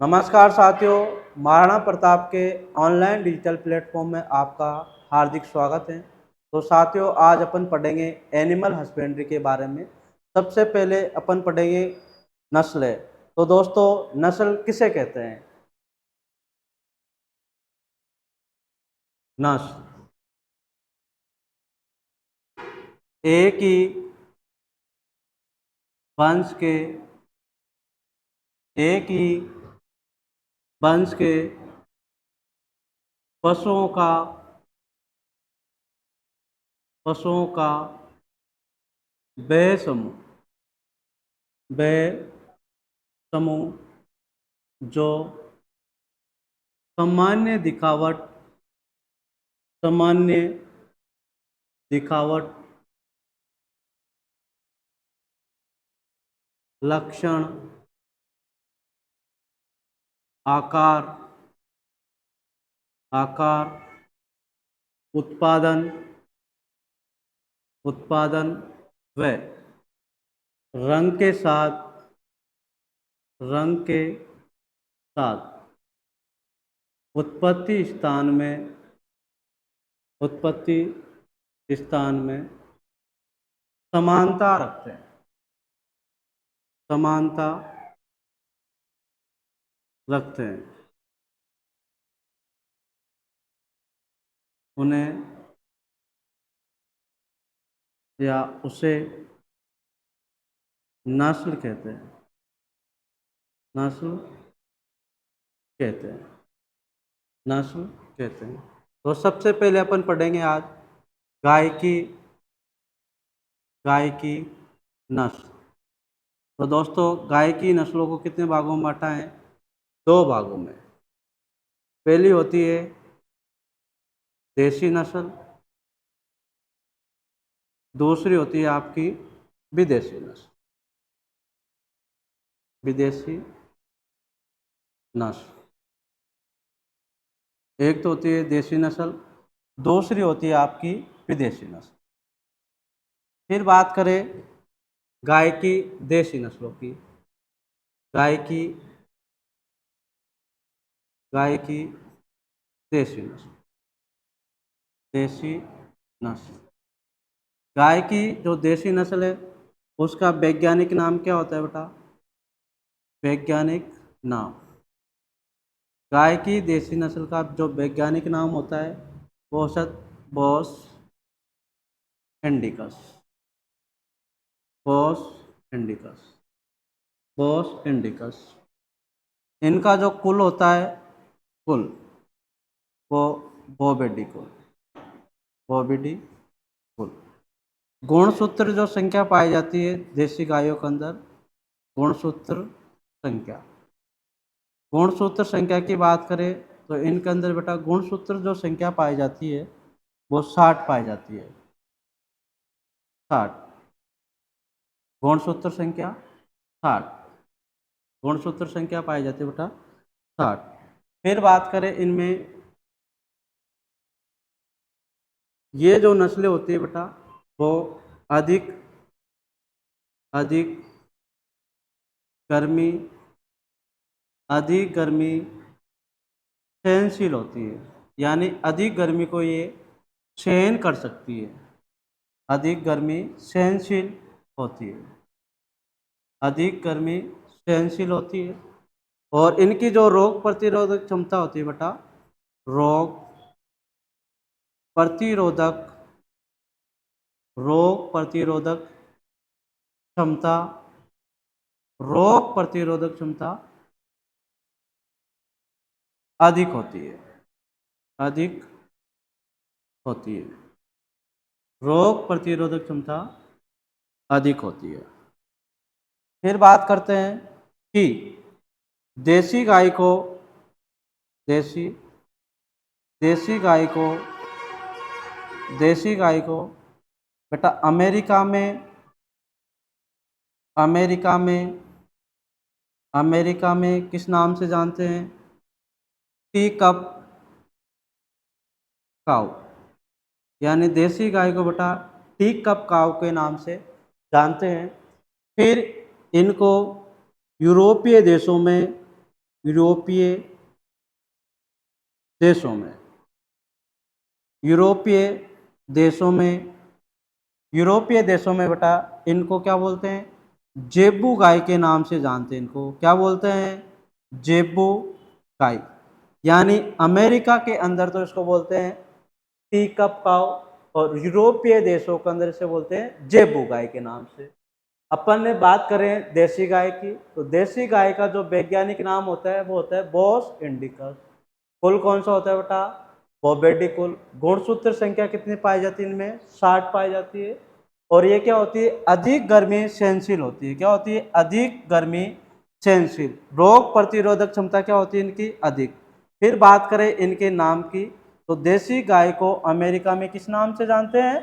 नमस्कार साथियों, महाराणा प्रताप के ऑनलाइन डिजिटल प्लेटफॉर्म में आपका हार्दिक स्वागत है। तो साथियों, आज अपन पढ़ेंगे एनिमल हस्बेंड्री के बारे में। सबसे पहले अपन पढ़ेंगे नस्लें। तो दोस्तों, नस्ल किसे कहते हैं? नस्ल एक ही वंश के एक ही वंश के पशुओं का पशुओं का वह समूह जो सामान्य दिखावट, लक्षण, आकार आकार उत्पादन व रंग के साथ उत्पत्ति स्थान में समानता रखते हैं समानता रखते हैं उन्हें या उसे नस्ल कहते हैं नस्ल कहते हैं नस्ल कहते हैं। तो सबसे पहले अपन पढ़ेंगे आज गाय की नस्ल। तो दोस्तों, गाय की नस्लों को कितने भागों में बांटा है? दो भागों में। पहली होती है देसी नस्ल, दूसरी होती है आपकी विदेशी नस्ल। एक तो होती है देसी नस्ल, दूसरी होती है आपकी विदेशी नस्ल। फिर बात करें गाय की देसी नस्लों की। गाय की देसी नस्ल। गाय की जो देसी नस्ल है, उसका वैज्ञानिक नाम क्या होता है बेटा? वैज्ञानिक नाम। गाय की देसी नस्ल का जो वैज्ञानिक नाम होता है वो बॉस इंडिकस बॉस इंडिकस। इनका जो कुल होता है, कुल वो बोविडी कुल। गुणसूत्र जो संख्या पाई जाती है देसी गायों के अंदर, गुणसूत्र संख्या की बात करें तो इनके अंदर बेटा गुणसूत्र जो संख्या पाई जाती है वो 60 पाई जाती है। 60 गुणसूत्र संख्या 60 गुणसूत्र संख्या पाई जाती है बेटा 60। फिर बात करें इनमें, ये जो नस्लें होती है बेटा वो अधिक गर्मी सहनशील होती है, यानी अधिक गर्मी को ये सहन कर सकती है। अधिक गर्मी सहनशील होती है। और इनकी जो रोग प्रतिरोधक क्षमता होती है बेटा, रोग प्रतिरोधक क्षमता अधिक होती है रोग प्रतिरोधक क्षमता अधिक होती है। फिर बात करते हैं कि देसी गाय को बेटा अमेरिका में किस नाम से जानते हैं? टी कप काऊ, यानी देसी गाय को बेटा टी कप काऊ के नाम से जानते हैं। फिर इनको यूरोपीय देशों में यूरोपीय देशों में, यूरोपीय देशों में, यूरोपीय देशों में बेटा इनको क्या बोलते हैं, जेबू गाय के नाम से जानते हैं। इनको क्या बोलते हैं, जेबू गाय। यानी अमेरिका के अंदर तो इसको बोलते हैं टी कप काउ, और यूरोपीय देशों के अंदर इसे बोलते हैं जेबू गाय के नाम से। अपन ने बात करें देसी गाय की, तो देसी गाय का जो वैज्ञानिक नाम होता है वो होता है बोस इंडिकस। कुल कौन सा होता है बेटा, बोवेडी कुल। गुणसूत्र संख्या कितनी पाई जाती है इनमें, 60 पाई जाती है। और ये क्या होती है, अधिक गर्मी सहनशील होती है। क्या होती है, अधिक गर्मी सहनशील। रोग प्रतिरोधक क्षमता क्या होती है इनकी, अधिक। फिर बात करें इनके नाम की, तो देसी गाय को अमेरिका में किस नाम से जानते हैं,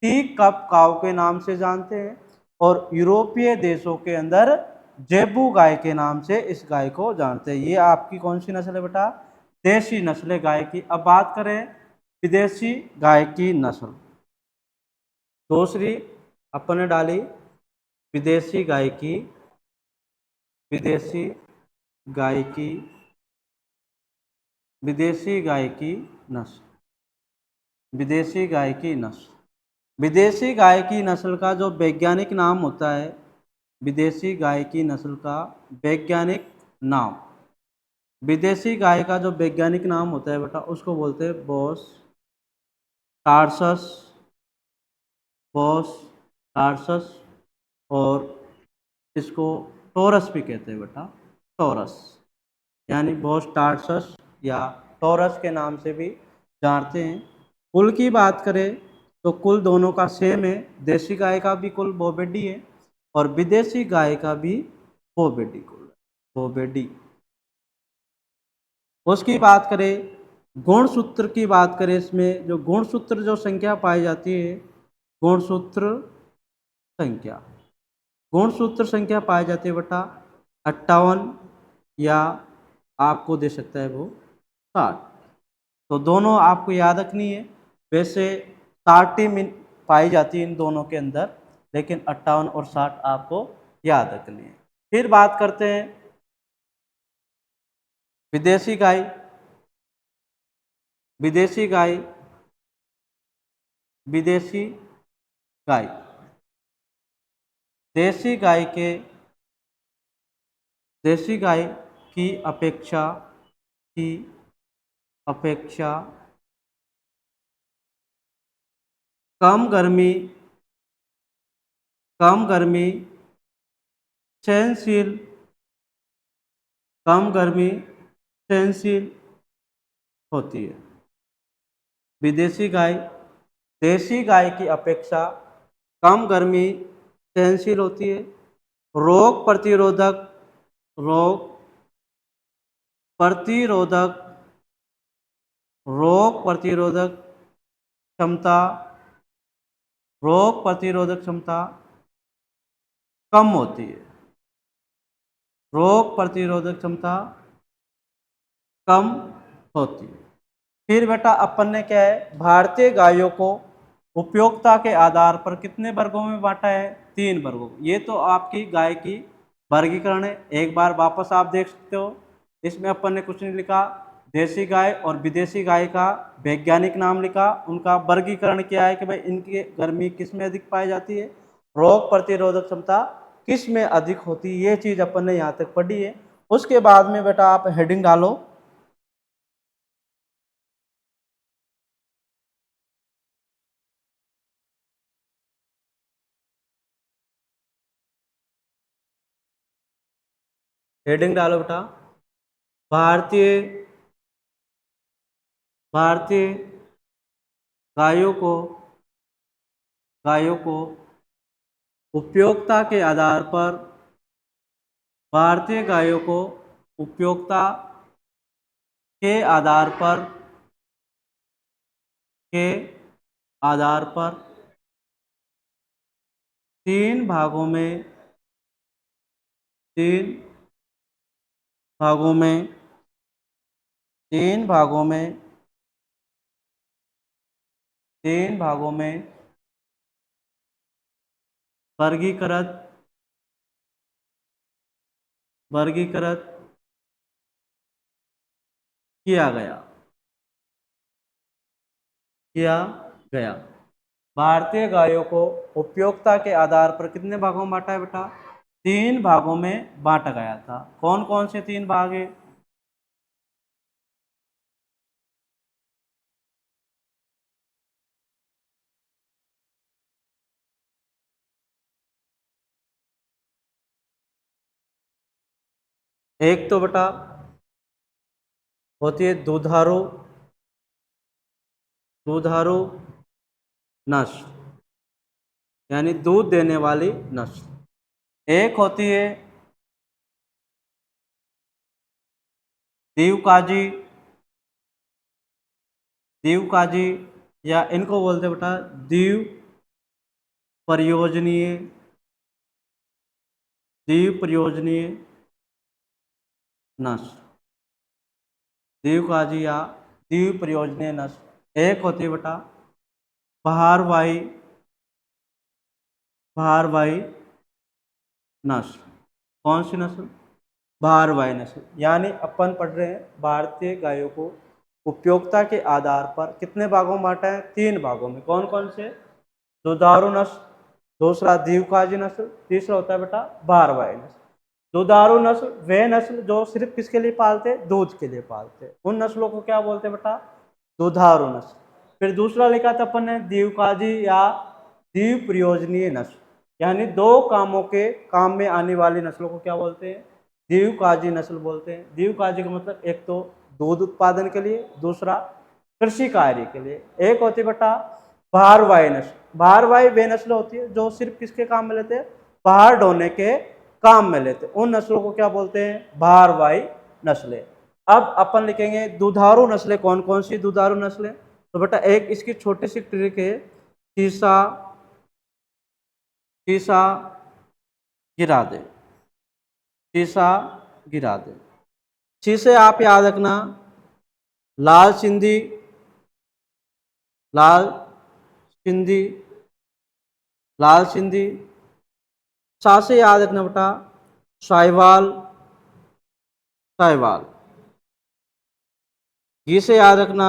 टी कप काउ के नाम से जानते हैं। और यूरोपीय देशों के अंदर जेबू गाय के नाम से इस गाय को जानते हैं। ये आपकी कौन सी नस्ल है बेटा, देशी नस्ल है गाय की। अब बात करें विदेशी गाय की नस्ल, दूसरी अपन ने डाली विदेशी गाय की, विदेशी गाय की, विदेशी गाय की नस्ल, विदेशी गाय की नस्ल। विदेशी गाय की नस्ल का जो वैज्ञानिक नाम होता है, विदेशी गाय की नस्ल का वैज्ञानिक नाम, विदेशी गाय का जो वैज्ञानिक नाम होता है बेटा उसको बोलते हैं बोस टार्सस, बोस टार्सस। और इसको टोरस भी कहते हैं बेटा, टोरस। यानी बोस टार्सस या टोरस के नाम से भी जानते हैं। कुल की बात करें तो कुल दोनों का सेम है। देसी गाय का भी कुल बोवेडी है और विदेशी गाय का भी बोवेडी कुल, बोवेडी। उसकी बात करें, गुणसूत्र की बात करें, इसमें जो गुणसूत्र जो संख्या पाई जाती है, गुणसूत्र संख्या, गुणसूत्र संख्या पाई जाती है बेटा 58, या आपको दे सकता है वो 60। तो दोनों आपको याद रखनी है। वैसे 60 ही पाई जाती है इन दोनों के अंदर, लेकिन 58 और 60 आपको याद रखनी है। फिर बात करते हैं विदेशी गाय, विदेशी गाय, विदेशी गाय। देशी गाय के, देशी गाय की अपेक्षा, की अपेक्षा कम गर्मी, कम गर्मी सहनशील, कम गर्मी सहनशील होती है। विदेशी गाय देशी गाय की अपेक्षा कम गर्मी सहनशील होती है। रोग प्रतिरोधक, रोग प्रतिरोधक, रोग प्रतिरोधक क्षमता, रोग प्रतिरोधक क्षमता कम होती है। रोग प्रतिरोधक क्षमता कम होती है। फिर बेटा अपन ने क्या है, भारतीय गायों को उपयोगिता के आधार पर कितने वर्गों में बांटा है, 3 वर्गों। ये तो आपकी गाय की वर्गीकरण है, एक बार वापस आप देख सकते हो। इसमें अपन ने कुछ नहीं लिखा, देसी गाय और विदेशी गाय का वैज्ञानिक नाम लिखा, उनका वर्गीकरण क्या है कि भाई इनकी गर्मी किस में अधिक पाई जाती है, रोग प्रतिरोधक क्षमता किस में अधिक होती है, ये चीज़ अपन ने यहाँ तक पढ़ी है। उसके बाद में बेटा आप हेडिंग डालो, हेडिंग डालो बेटा, भारतीय, भारतीय गायों को, गायों को उपयोगिता के आधार पर, भारतीय गायों को उपयोगिता के आधार पर, के आधार पर 3 भागों में, 3 भागों में, 3 भागों में, 3 भागों में वर्गीकृत, वर्गीकृत किया गया, किया गया। भारतीय गायों को उपयोगिता के आधार पर कितने भागों में बांटा है बेटा? 3 भागों में बांटा गया था। कौन कौन से 3 भाग है? एक तो बेटा होती है दुधारू, दुधारू नस्ल, यानी दूध देने वाली नस्ल। एक होती है दीवकाजी, दीवकाजी, या इनको बोलते हैं बेटा दीव परियोजनीय, दीव परियोजनीय नस्ल, दीवकाजी या दीव परियोजनीय नस्ल। एक होती है बेटा बहारवाही, बहारवाही नस्ल। कौन सी नस्ल? बहारवाही नस्ल। यानी अपन पढ़ रहे हैं भारतीय गायों को उपयोगिता के आधार पर कितने भागों में बांटा है? 3 भागों में। कौन कौन से? दुधारू नस्ल, दूसरा दीवकाजी नस्ल, तीसरा होता है बेटा बहारवाही नस्ल। दुधारू नस्ल वे नस्ल जो सिर्फ किसके लिए पालते? दूध के लिए पालते। उन नस्लों को क्या बोलते हैं बेटा? दुधारू नस्ल। फिर दूसरा लिखा था अपन ने दीवकाजी या दीव प्रयोजनीय नस्ल, यानी 2 कामों के काम में आने वाली नस्लों को क्या बोलते हैं? दीवकाजी नस्ल बोलते हैं। दीवकाजी का मतलब एक तो दूध उत्पादन के लिए, दूसरा कृषि कार्य के लिए। एक होती है बेटा बहारवाही नस्ल। बहारवाही वे नस्ल होती है जो सिर्फ किसके काम में लेते हैं? बाहर ढोने के काम में लेते हैं। उन नस्लों को क्या बोलते हैं? बहारवाही नस्लें। अब अपन लिखेंगे दुधारू नस्लें। कौन कौन सी दुधारू नस्लें? तो बेटा एक इसकी छोटी सी ट्रिक है, शीशा, शीशा गिरा दे, शीशा गिरा दे। शीशे आप याद रखना लाल सिंधी, लाल सिंधी, लाल सिंधी। सा से याद रखना बेटा साहिवाल, साहिवाल। गी से याद रखना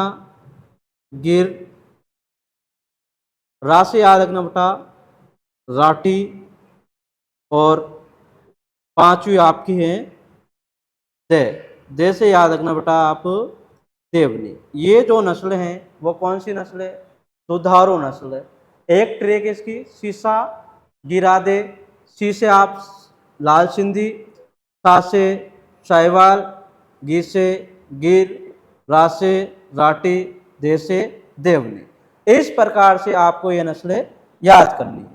गिर। रा से याद रखना बेटा राठी। और 5वीं आपकी है दे। दे से याद रखना बेटा आप देवनी। ये जो नस्ल हैं वो कौन सी नस्ल है? दुधारू नस्ल है। एक ट्रेक इसकी शीशा गिरा दे, सी से आप लाल सिंधी, सा से साहिवाल, गी से गिर, रा से राठी, दे से देवनी। इस प्रकार से आपको ये नस्लें याद करनी है।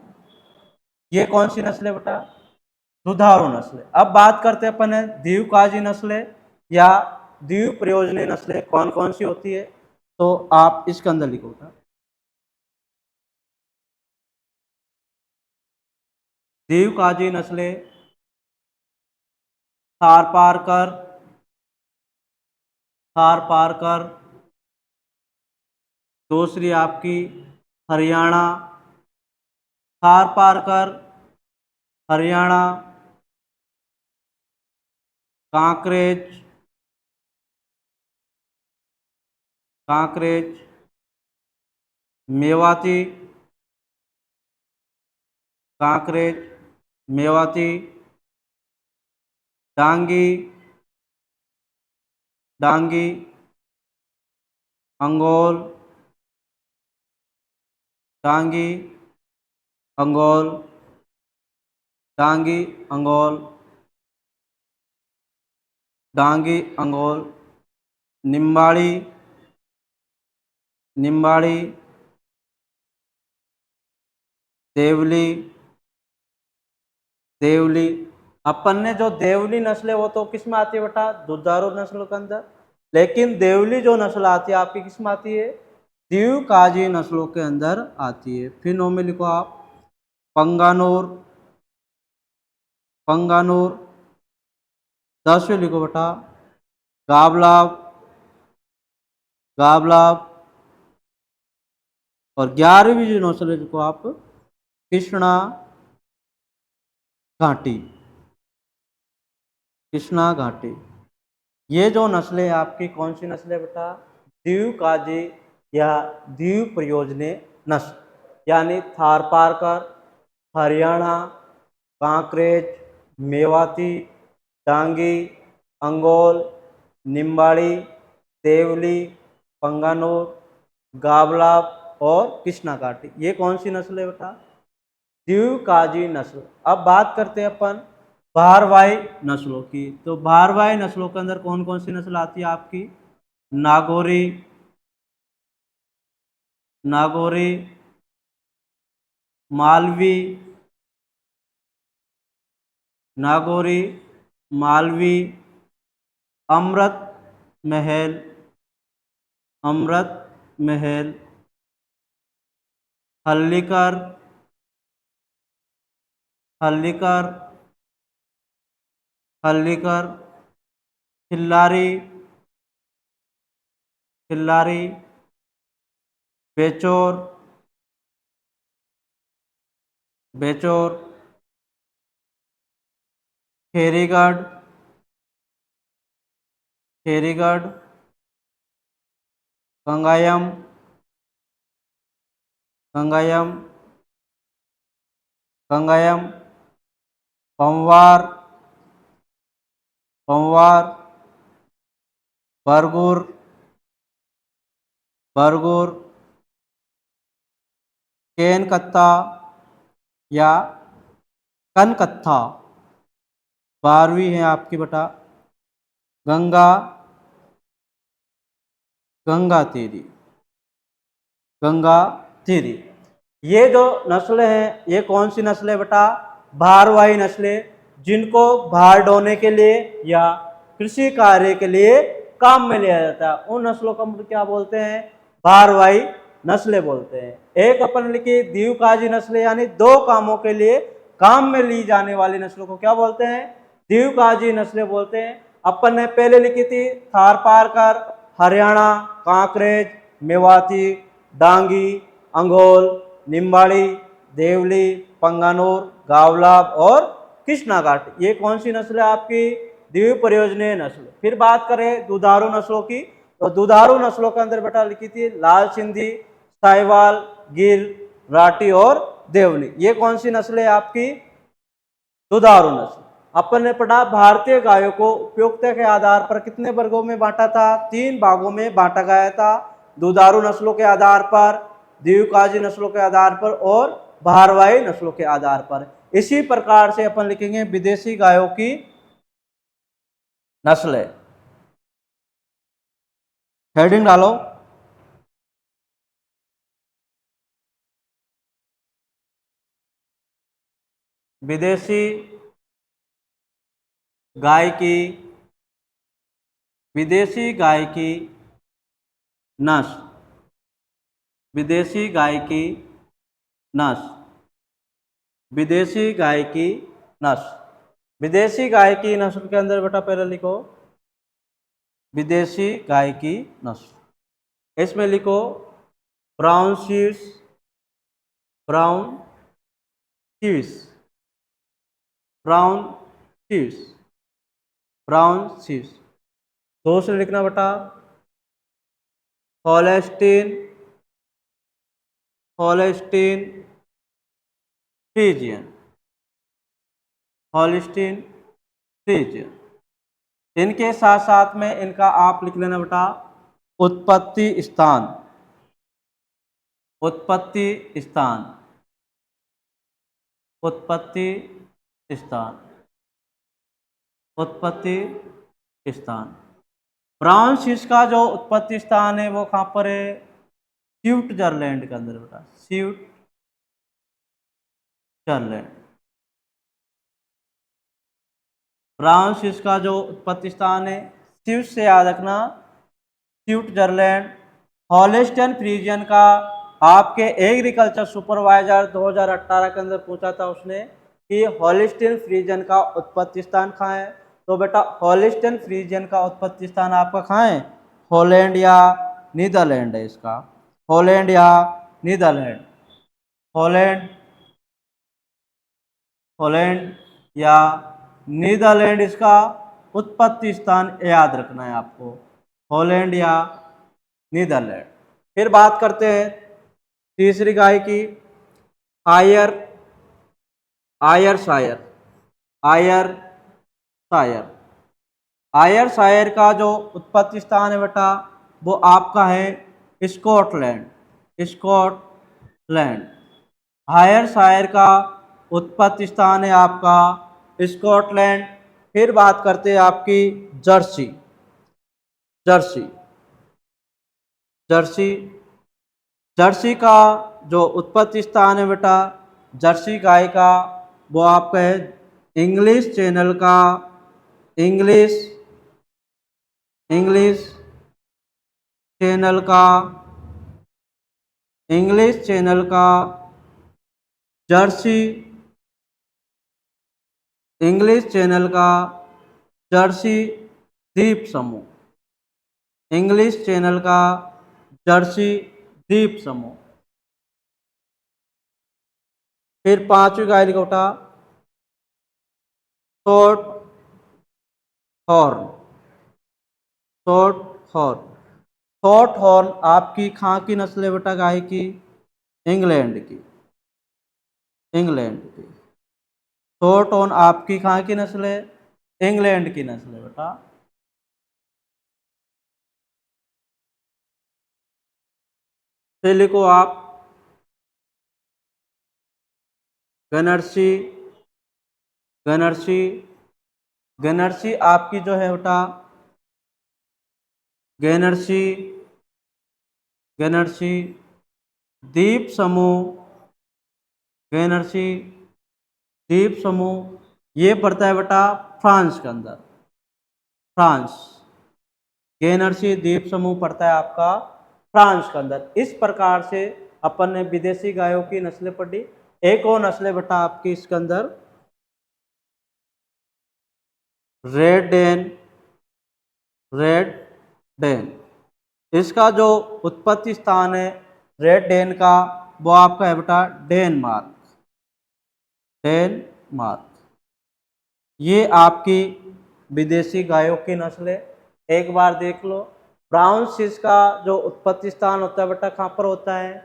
ये कौन सी नस्ल है बेटा? दुधारू नस्लें। अब बात करते हैं अपन दीवकाजी नस्लें या दीव प्रयोजनीय नस्लें कौन कौन सी होती है? तो आप इसके अंदर लिखोगे दीवकाजी नस्लें थारपारकर, थारपारकर। दूसरी आपकी हरियाणा, थारपारकर हरियाणा। कांकरेज, कांकरेज मेवाती, कांकरेज मेवाती। डांगी, डांगी अंगोल, डांगी अंगोल, डांगी अंगोल, डांगी अंगोल। निम्बाड़ी, निम्बाड़ी। देवली, देवली। अपन ने जो देवली नस्ल है वो तो किस में आती है बेटा? दुधारू नस्लों के अंदर। लेकिन देवली जो नस्ल आती है आपकी किस में आती है? दीवकाजी नस्लों के अंदर आती है। फिर नो में लिखो आप पंगानूर, पंगानूर। 10वें लिखो बेटा गावलाव, गावलाव। और 11वीं जो नस्ल है लिखो आप कृष्णा घाटी, कृष्णा घाटी। ये जो नस्लें आपकी कौन सी नस्ल है बेटा? द्वीपकाजी या द्वीप प्रयोजने नस्ल, यानी थारपारकर, हरियाणा, कांकरेज, मेवाती, डांगी, अंगोल, निम्बाड़ी, देवली, पंगानूर, गावलाब और कृष्णा काटी, ये कौन सी नस्ल है बेटा? द्वीपकाजी नस्ल। अब बात करते हैं अपन भारवाही नस्लों की। तो भारवाही नस्लों के अंदर कौन कौन सी नस्ल आती है आपकी? नागौरी, नागौरी, मालवी, नागौरी, मालवी, अमृत महल, अमृत महल, हल्लीकर, हल्लीकर, हल्लीकर, खिल्लारी, खिल्लारी, बेचोर, बेचोर, खेरीगढ़, खेरीगढ़, कंगायम, कंगायम, कंगायम, पंवार, पंवार, बरगुर, बरगुर, केनकत्ता या कनकत्था, 12वीं है आपकी बेटा गंगा, गंगा तेरी, गंगा तेरी। ये जो नस्लें हैं ये कौन सी नस्लें बेटा? भारवाही नस्लें, जिनको भार ढोने के लिए या कृषि कार्य के लिए काम में लिया जाता है, उन नस्लों को हम क्या बोलते हैं? भारवाही नस्लें बोलते हैं। एक अपन लिखी द्वीपकाजी नस्लें, यानी दो कामों के लिए काम में ली जाने वाली नस्लों को क्या बोलते हैं? द्वीपकाजी नस्लें बोलते हैं। अपन ने पहले लिखी थी थारपारकर, हरियाणा, कांकरेज, मेवाती, डांगी, अंगोल, निम्बाड़ी, देवली, पंगानूर, गावलाब और कृष्णा घाटी, ये कौन सी नस्ल है आपकी? द्वीप परियोजनीय नस्ल। फिर बात करें दुधारू नस्लों की, तो दुधारू नस्लों के अंदर बेटा लिखी थी लाल सिंधी, साहिवाल, गिर, राठी और देवली, ये कौन सी नस्ल है आपकी? दुधारू नस्ल। अपन ने पढ़ा भारतीय गायों को उपयोगिता के आधार पर कितने वर्गों में बांटा था? 3 भागों में बांटा गया था, दुधारू नस्लों के आधार पर, द्वीपकाजी नस्लों के आधार पर और भारवाही नस्लों के आधार पर। इसी प्रकार से अपन लिखेंगे विदेशी गायों की नस्लें। हेडिंग डालो। विदेशी गाय की, विदेशी गाय की नस्ल, विदेशी गाय की नस्ल, विदेशी गाय की नस्ल। विदेशी गाय की नस्ल के अंदर बेटा पहले लिखो विदेशी गाय की नस्ल, इसमें लिखो brown Swiss, brown Swiss, brown Swiss, brown Swiss. दूसरे लिखना बेटा होलेस्टीन, होलेस्टीन फ्रीजियन, होलिस्टीन फ्रीजियन। इनके साथ साथ में इनका आप लिख लेना बेटा उत्पत्ति स्थान, उत्पत्ति स्थान, उत्पत्ति स्थान, उत्पत्ति स्थान। ब्राउन स्विस का जो उत्पत्ति स्थान है वो कहाँ पर है? स्विट्जरलैंड के अंदर बेटा, स्विट्जरलैंड। ब्राउन स्विस का जो उत्पत्ति स्थान है, स्विस से याद रखना स्विट्जरलैंड। हॉलिस्टन फ्रीजियन का आपके एग्रीकल्चर सुपरवाइजर 2018 के अंदर पूछा था उसने कि हॉलिस्टन फ्रीजियन का उत्पत्ति स्थान कहाँ है? तो बेटा हॉलिस्टन फ्रीजियन का उत्पत्ति स्थान आपका कहाँ है? हॉलैंड या नीदरलैंड है इसका, हॉलैंड या नीदरलैंड, हॉलैंड, हॉलैंड या नीदरलैंड इसका उत्पत्ति स्थान याद रखना है आपको, हॉलैंड या नीदरलैंड। फिर बात करते हैं तीसरी गाय की, आयर आयर शायर आयर शायर आयर शायर का जो उत्पत्ति स्थान है बेटा वो आपका है स्कॉटलैंड। आयर शायर का उत्पत्ति स्थान है आपका स्कॉटलैंड। फिर बात करते हैं आपकी जर्सी जर्सी जर्सी जर्सी का जो उत्पत्ति स्थान है बेटा जर्सी गाय का वो आपका है इंग्लिश चैनल का इंग्लिश इंग्लिश चैनल का इंग्लिश चैनल का जर्सी इंग्लिश चैनल का जर्सी द्वीप समूह इंग्लिश चैनल का जर्सी द्वीप समूह। फिर पांचवी गाय लिखोटा short horn short horn short horn आपकी खां की नस्ल है बेटा गाय की इंग्लैंड की शॉर्ट हॉर्न आपकी खां की नस्ल है इंग्लैंड की नस्ल है बेटा। फिर लिखो आप गनर्सी गनर्सी गनर्सी आपकी जो है बेटा गनर्सी गनर्सी द्वीप समूह गनर्सी द्वीप समूह ये पड़ता है बेटा फ्रांस के अंदर फ्रांस गनर्सी द्वीप समूह पड़ता है आपका फ्रांस के अंदर। इस प्रकार से अपन ने विदेशी गायों की नस्लें पढ़ी। एक और नस्लें बेटा आपकी इसके अंदर रेड डेन इसका जो उत्पत्ति स्थान है रेड डेन का वो आपका है बेटा डेनमार्क। ये आपकी विदेशी गायों की नस्ल है। एक बार देख लो ब्राउन स्विस का जो उत्पत्ति स्थान होता है बेटा कहाँ पर होता है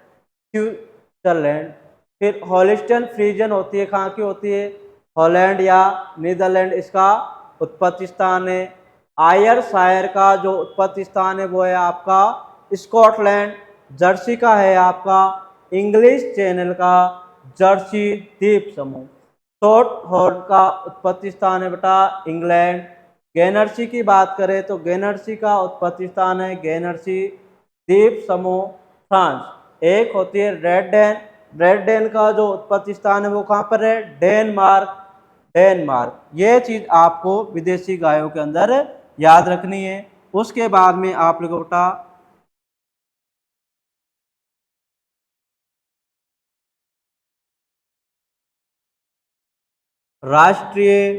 स्विट्जरलैंड। फिर हॉलिस्टन फ्रीजन होती है कहाँ की होती है हॉलैंड या नीदरलैंड इसका उत्पत्ति स्थान है। आयर शायर का जो उत्पत्ति स्थान है वो है आपका स्कॉटलैंड। जर्सी का है आपका इंग्लिश चैनल का जर्सी द्वीप समूह। शॉर्ट हॉर्न का उत्पत्ति स्थान है बेटा इंग्लैंड। गैनर्सी की बात करें तो गैनर्सी का उत्पत्ति स्थान है गैनर्सी द्वीप समूह फ्रांस। एक होती है रेड डेन का जो उत्पत्ति स्थान है वो कहाँ पर है डेनमार्क। ये चीज आपको विदेशी गायों के अंदर याद रखनी है। उसके बाद में आप लोगों का राष्ट्रीय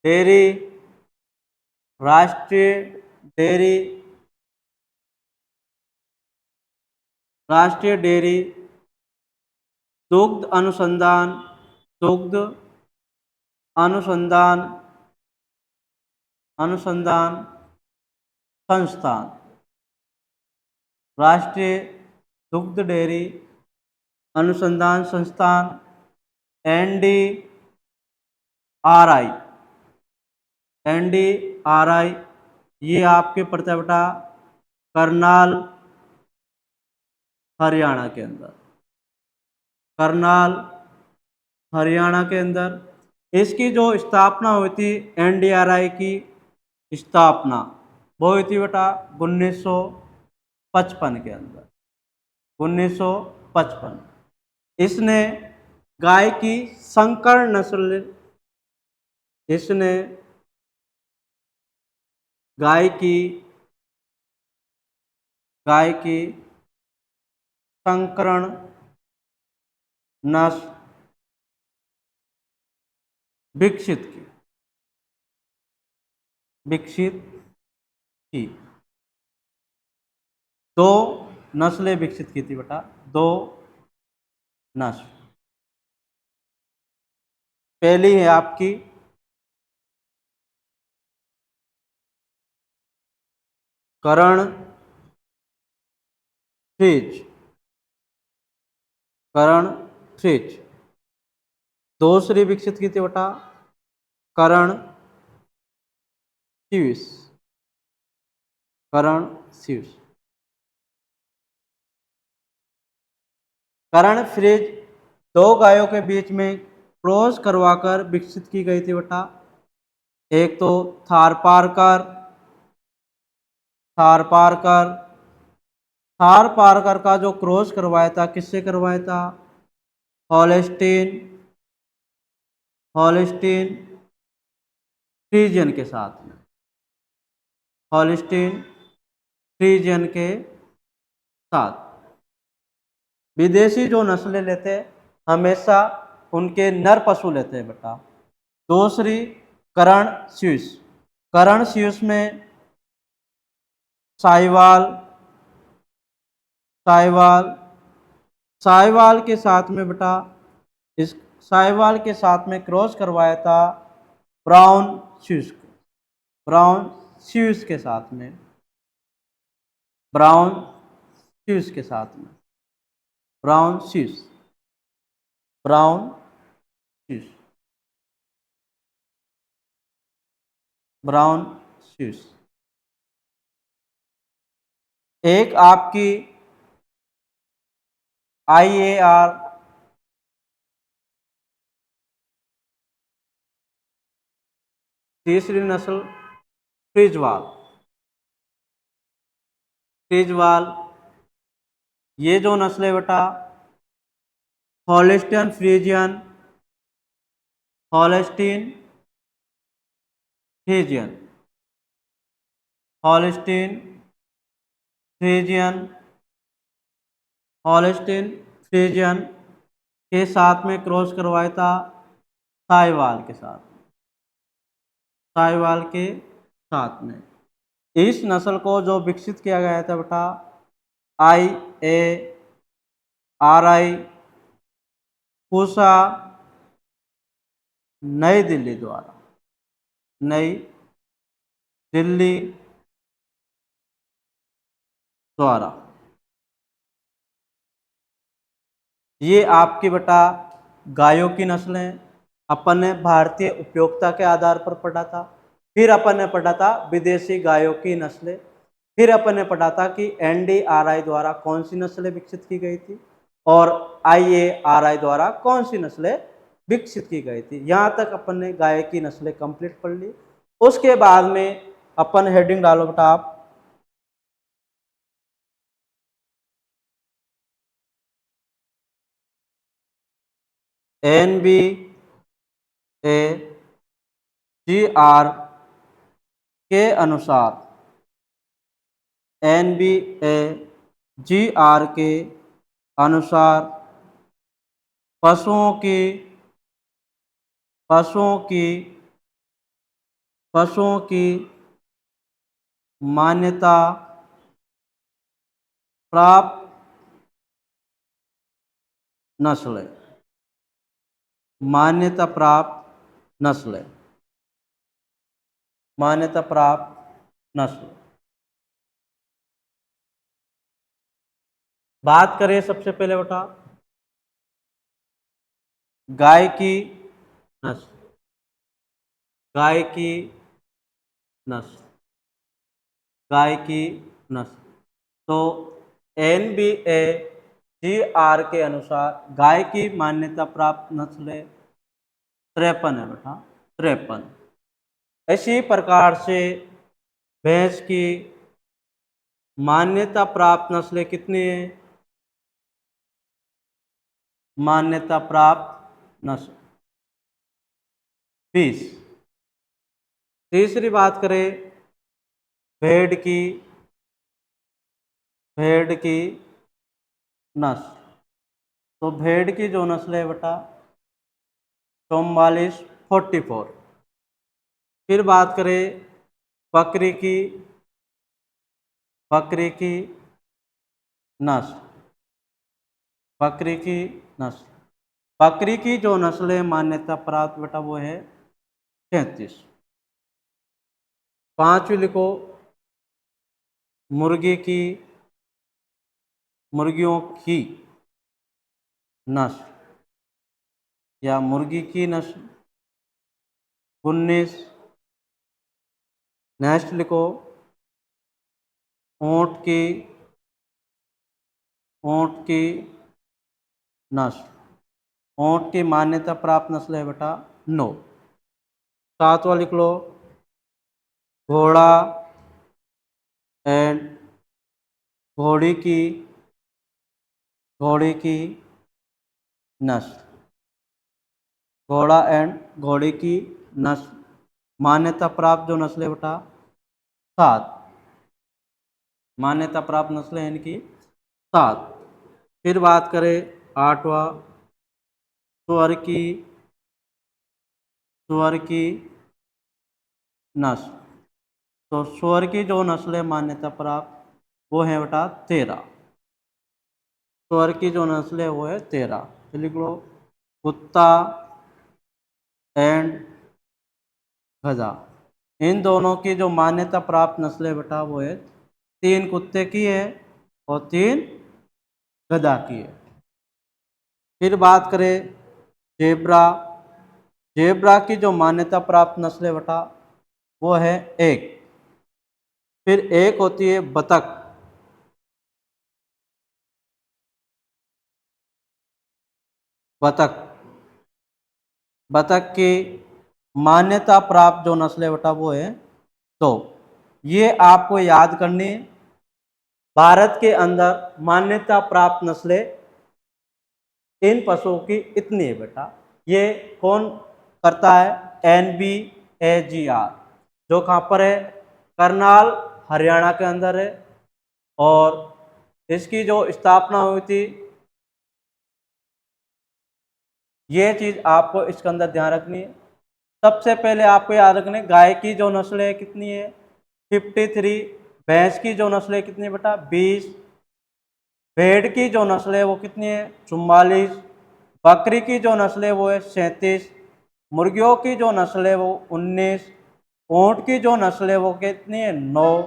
डेयरी राष्ट्रीय डेयरी राष्ट्रीय डेयरी दुग्ध अनुसंधान संस्थान राष्ट्रीय दुग्ध डेयरी अनुसंधान संस्थान NDRI ये आपके पड़ता है बेटा करनाल हरियाणा के अंदर। इसकी जो स्थापना हुई थी NDRI की स्थापना वो हुई थी बेटा 1955 के अंदर 1955। इसने गाय की संकर नस्ल इसने गाय की संकरण नस्ल विकसित की 2 नस्लें विकसित की थी बेटा 2 नस्ल। पहली है आपकी करण फ्रिज, करण फ्रिज। दूसरी विकसित की थी बेटा करण स्विस, करण स्विस। करण फ्रिज दो गायों के बीच में क्रॉस करवाकर विकसित की गई थी बेटा। एक तो थारपारकर, थारपारकर, थारपारकर का जो क्रॉस करवाया था किससे करवाया था? हॉलस्टीन, हॉलस्टीन फ्रीजियन के साथ में, हॉलस्टीन फ्रीजियन के साथ। विदेशी जो नस्लें लेते हैं हमेशा उनके नर पशु लेते हैं बेटा। दूसरी करण स्विस, करण स्विस में साहिवाल, साहिवाल, साहिवाल के साथ में बेटा इस साहिवाल के साथ में क्रॉस करवाया था ब्राउन स्विस, ब्राउन स्विस के साथ में, ब्राउन स्विस के साथ में, brown Swiss, brown Swiss, brown Swiss. एक आपकी IAR, तीसरी नस्ल फ्रिजवाल, फ्रिजवाल। ये जो नस्ल है बेटा Holstein Friesian, Holstein Friesian, Holstein Friesian, Holstein Friesian के साथ में क्रॉस करवाया था साहिवाल के साथ, साहिवाल के साथ में। इस नस्ल को जो विकसित किया गया था बेटा IARI पूसा नई दिल्ली द्वारा, नई दिल्ली द्वारा। ये आपकी बेटा गायों की नस्लें अपन ने भारतीय उपयोगिता के आधार पर पढ़ा था। फिर अपन ने पढ़ा था विदेशी गायों की नस्लें। फिर अपन ने पढ़ा था कि NDRI द्वारा कौन सी नस्लें विकसित की गई थी और IARI द्वारा कौन सी नस्लें विकसित की गई थी। यहाँ तक अपन ने गाय की नस्लें कंप्लीट पढ़ ली। उसके बाद में अपन हेडिंग डालो बेटा आप NBAGR के अनुसार, NBAGR के अनुसार पशुओं की, पशुओं की, पशुओं की मान्यता प्राप्त नस्लें, मान्यता प्राप्त नस्लें, मान्यता प्राप्त नस्ल। बात करें सबसे पहले बेटा गाय की नस्ल, गाय की नस्ल, गाय की नस्ल। तो NBAGR के अनुसार गाय की मान्यता प्राप्त नस्लें 53 है बेटा, 53। इसी प्रकार से भैंस की मान्यता प्राप्त नस्लें कितनी है? मान्यता प्राप्त नस्ल 20। तीसरी बात करें भेड़ की, भेड़ की नस्ल। तो भेड़ की जो नस्ल है बेटा 44, 44। फिर बात करें बकरी की, बकरी की नस्ल, बकरी की नस्ल बकरी की जो नस्ल है मान्यता प्राप्त बेटा वो है 33। पांचवी लिखो मुर्गियों की नस्ल या मुर्गी की नस्ल 19। नेक्स्ट लिखो ऊंट की नस्ल, ऊंट की मान्यता प्राप्त नस्ल है बेटा 9। सातवां लिख लो घोड़ा एंड घोड़ी की नस्ल, घोड़ा एंड घोड़ी की नस्ल मान्यता प्राप्त जो नस्ल है बेटा 7। मान्यता प्राप्त नस्ल है इनकी 7। फिर बात करें 8वां सुअर की नस्ल। तो सुअर की जो नस्ल है मान्यता प्राप्त वो है बेटा 13। सुअर की जो नस्ल है वो है 13। तो लिख लो कुत्ता एंड गधा, इन दोनों की जो मान्यता प्राप्त नस्ल है बेटा वो है 3 कुत्ते की है और 3 गधा की है। फिर बात करें जेब्रा। जेब्रा की जो मान्यता प्राप्त नस्ल है बेटा वो है 1। फिर एक होती है बतख। बतख बतख की मान्यता प्राप्त जो नस्ल है बेटा वो है 2। ये आपको याद करनी है। भारत के अंदर मान्यता प्राप्त नस्लें इन पशुओं की इतनी है बेटा। ये कौन करता है? NBAGR, जो कहाँ पर है? करनाल हरियाणा के अंदर है। और इसकी जो स्थापना हुई थी, ये चीज़ आपको इसके अंदर ध्यान रखनी है। सबसे पहले आपको याद रखना है गाय की जो नस्ल है कितनी है? 53। भैंस की जो नस्ल है कितनी है बेटा? 20। भेड़ की जो नस्ल है वो कितनी है? 44। बकरी की जो नस्ल है वो है 37। मुर्गियों की जो नस्ल है वो 19। ऊंट की जो नस्ल है वो कितनी है? 9।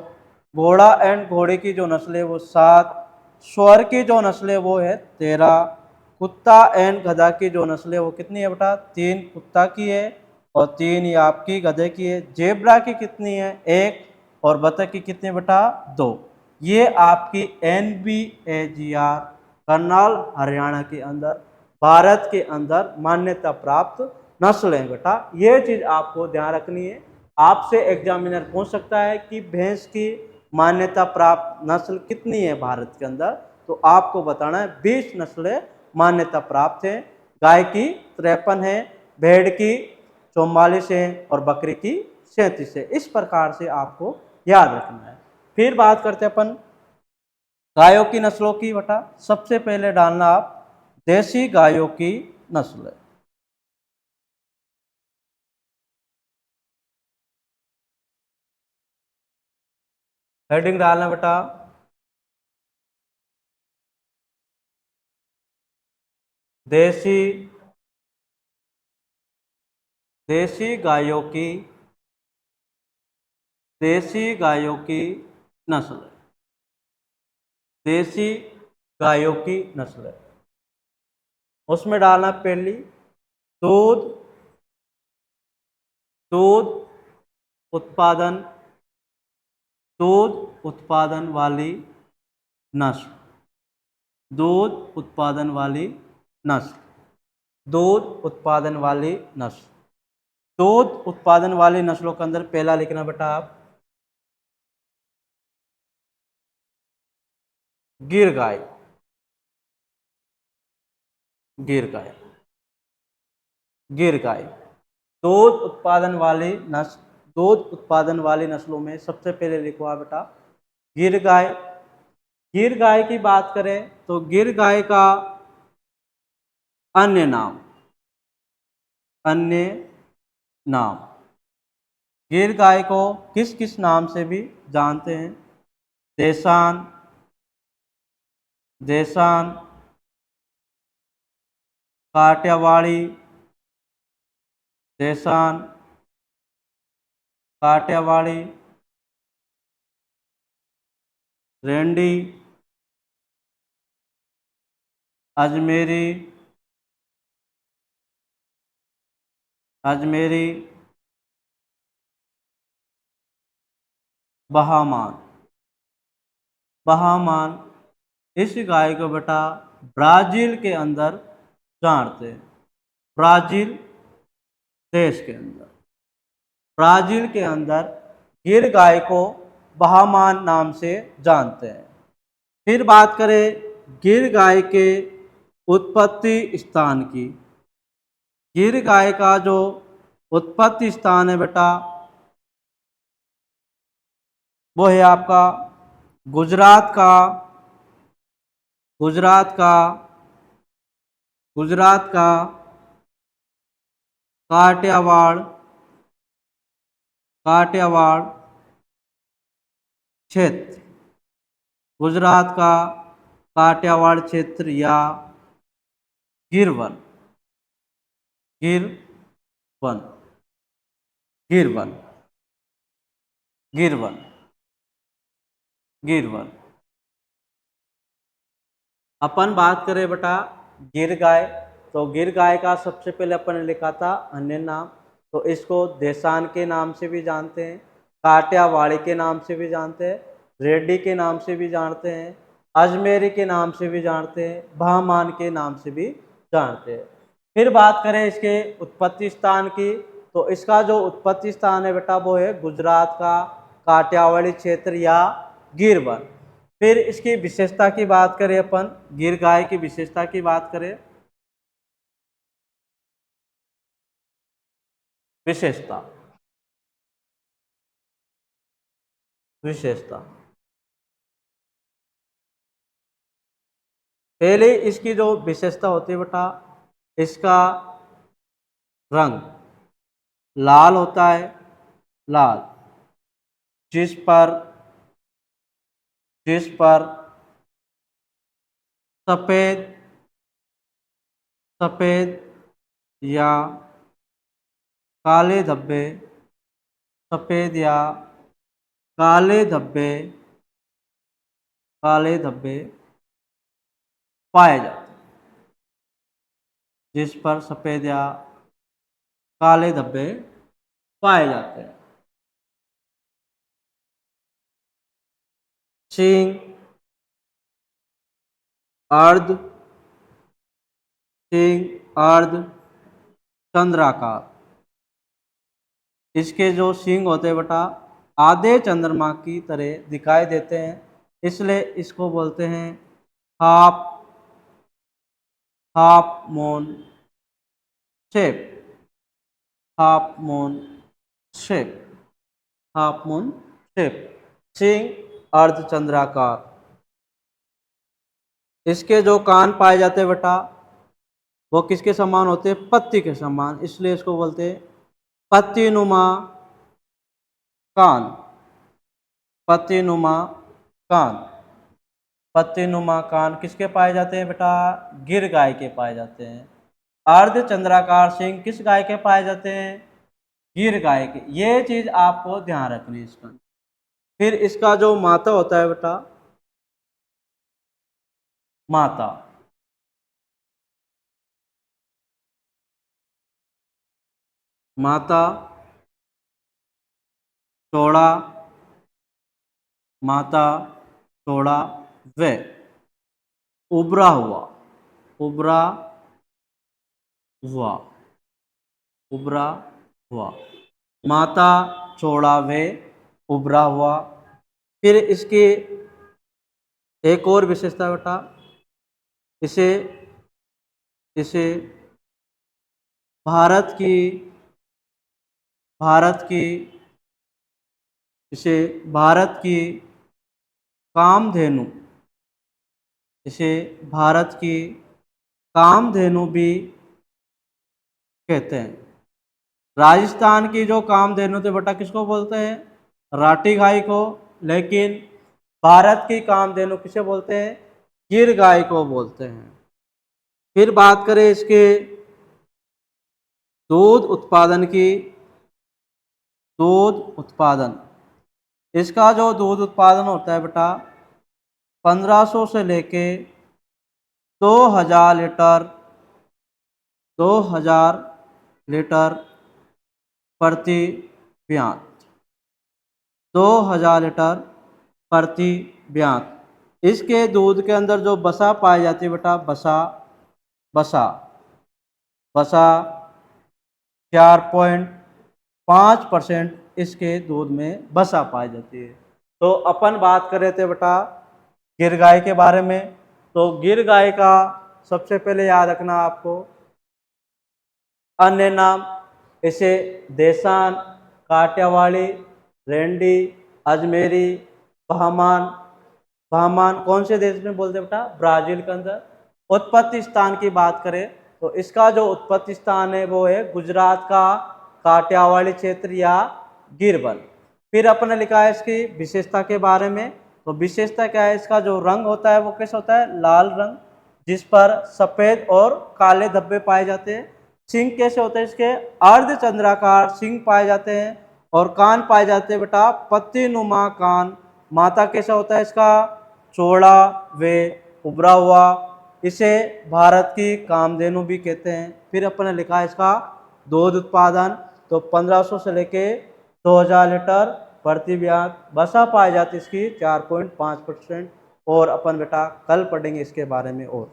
घोड़ा एंड घोड़े की जो नस्ल है वो 7। सुअर की जो नस्ल है वो है 13। कुत्ता एंड गधा की जो नस्ल है वो कितनी है बेटा? 3 कुत्ता की है और 3 ये आपकी गधे की है। जेब्रा की कितनी है? 1। और बतख की कितनी बेटा? 2। ये आपकी NBAGR करनाल हरियाणा के अंदर, भारत के अंदर मान्यता प्राप्त नस्ल है बेटा। ये चीज़ आपको ध्यान रखनी है। आपसे एग्जामिनर पूछ सकता है कि भैंस की मान्यता प्राप्त नस्ल कितनी है भारत के अंदर, तो आपको बताना है 20 नस्लें मान्यता प्राप्त हैं। गाय की 53 है, भेड़ की 44 है और बकरी की 37 है। इस प्रकार से आपको याद रखना है। फिर बात करते हैं अपन गायों की नस्लों की बेटा। सबसे पहले डालना आप देसी गायों की नस्ल। हेडिंग डालना बेटा देसी देसी गायों की देसी गायों की नस्ल। देसी गायों की नस्ल, उसमें डालना पहली दूध दूध उत्पादन दूध उत्पादन वाली नस्ल। दूध उत्पादन वाली नस्ल दूध उत्पादन वाली नस्ल दूध उत्पादन वाली नस्लों के अंदर पहला लिखना बेटा आप गिर गाय। गिर गाय गिर गाय दूध उत्पादन वाली नस्ल। दूध उत्पादन वाली नस्लों में सबसे पहले लिखवा बेटा गिर गाय। गिर गाय की बात करें तो गिर गाय का अन्य नाम अन्य नाम गिर गाय को किस किस नाम से भी जानते हैं? देसान देसान काठियावाड़ी, देसान, काठियावाड़ी, रेंडी, अजमेरी, अजमेरी, बहामान। बहामान इस गाय को बेटा ब्राज़ील के अंदर जानते हैं, ब्राज़ील देश के अंदर, ब्राज़ील के अंदर गिर गाय को बहामान नाम से जानते हैं। फिर बात करें गिर गाय के उत्पत्ति स्थान की। गिर गाय का जो उत्पत्ति स्थान है बेटा वो है आपका गुजरात का, गुजरात का, गुजरात का काठियावाड़, काठियावाड़ क्षेत्र, गुजरात का काठियावाड़ क्षेत्र या गिरवन, गिरवन, गिरवन, गिरवन, गिरवन। अपन बात करें बेटा गिर गाय, तो गिर गाय का सबसे पहले अपन ने लिखा था अन्य नाम, तो इसको देसान के नाम से भी जानते हैं, काठियावाड़ी के नाम से भी जानते हैं, रेड्डी के नाम से भी जानते हैं, अजमेरी के नाम से भी जानते हैं, बहामान के नाम से भी जानते हैं। फिर बात करें इसके उत्पत्ति स्थान की, तो इसका जो उत्पत्ति स्थान है बेटा वो है गुजरात का काठियावाड़ी क्षेत्र या गिरवन। फिर इसकी विशेषता की बात करें, अपन गिर गाय की विशेषता की बात करें, विशेषता, विशेषता पहले इसकी जो विशेषता होती है बेटा, इसका रंग लाल होता है, लाल, जिस पर सफेद, सफेद या काले धब्बे, सफेद या काले धब्बे, काले धब्बे पाए जाते हैं, जिस पर सफेद या काले धब्बे पाए जाते हैं। सींग अर्ध, सींग अर्ध चंद्राकार, इसके जो सींग होते हैं बेटा आधे चंद्रमा की तरह दिखाई देते हैं, इसलिए इसको बोलते हैं half, half moon shape, half moon shape, half moon shape, सींग अर्धचंद्राकार। इसके जो कान पाए जाते हैं बेटा वो किसके समान होते हैं, पत्ती के समान, इसलिए इसको बोलते हैं पत्तीनुमा कान, पत्तीनुमा कान। पत्तीनुमा कान किसके पाए जाते हैं बेटा, गिर गाय के पाए जाते हैं। अर्धचंद्राकार सींग किस गाय के पाए जाते हैं, गिर गाय के। ये चीज आपको ध्यान रखनी है इसका। फिर इसका जो माता होता है बेटा, माता, माता चौड़ा, माता चौड़ा व उभरा हुआ, उभरा हुआ, उभरा हुआ, माता चौड़ा व उभरा हुआ। फिर इसकी एक और विशेषता बेटा, इसे इसे भारत की, भारत की, इसे भारत की कामधेनु, इसे भारत की कामधेनु भी कहते हैं। राजस्थान की जो कामधेनु थे बेटा किसको बोलते हैं, राठी गाय को, लेकिन भारत की कामधेनु किसे बोलते हैं, गिर गाय को बोलते हैं। फिर बात करें इसके दूध उत्पादन की, दूध उत्पादन, इसका जो दूध उत्पादन होता है बेटा 1500 से लेके 2000 लीटर, 2000 लीटर प्रति ब्यात, 2000 लीटर प्रति ब्यात। इसके दूध के अंदर जो वसा पाई जाती है बेटा, वसा वसा वसा 4.5% इसके दूध में वसा पाई जाती है। तो अपन बात कर रहे थे बेटा गिर गाय के बारे में। तो गिर गाय का सबसे पहले याद रखना आपको अन्य नाम, इसे देसान, काठियावाड़ी, रेंडी, अजमेरी, बहमान। बहमान कौन से देश में बोलते बेटा? ब्राजील के अंदर। उत्पत्ति स्थान की बात करें तो इसका जो उत्पत्ति स्थान है वो है गुजरात का काठियावाड़ी क्षेत्र या गिरवन। फिर अपने लिखा है इसकी विशेषता के बारे में। तो विशेषता क्या है? इसका जो रंग होता है वो कैसा होता है? लाल रंग, जिस पर सफेद और काले धब्बे पाए जाते हैं। सिंग कैसे होते हैं इसके? अर्धचंद्राकार सिंग पाए जाते हैं। और कान पाए जाते हैं बेटा पत्ती नुमा कान। माथा कैसा होता है इसका? चौड़ा व उभरा हुआ। इसे भारत की कामधेनु भी कहते हैं। फिर अपने लिखा है इसका दूध उत्पादन, तो 1500 से लेके 2000 लीटर प्रति ब्यात। वसा पाई जाती इसकी 4.5%। और अपन बेटा कल पढ़ेंगे इसके बारे में और।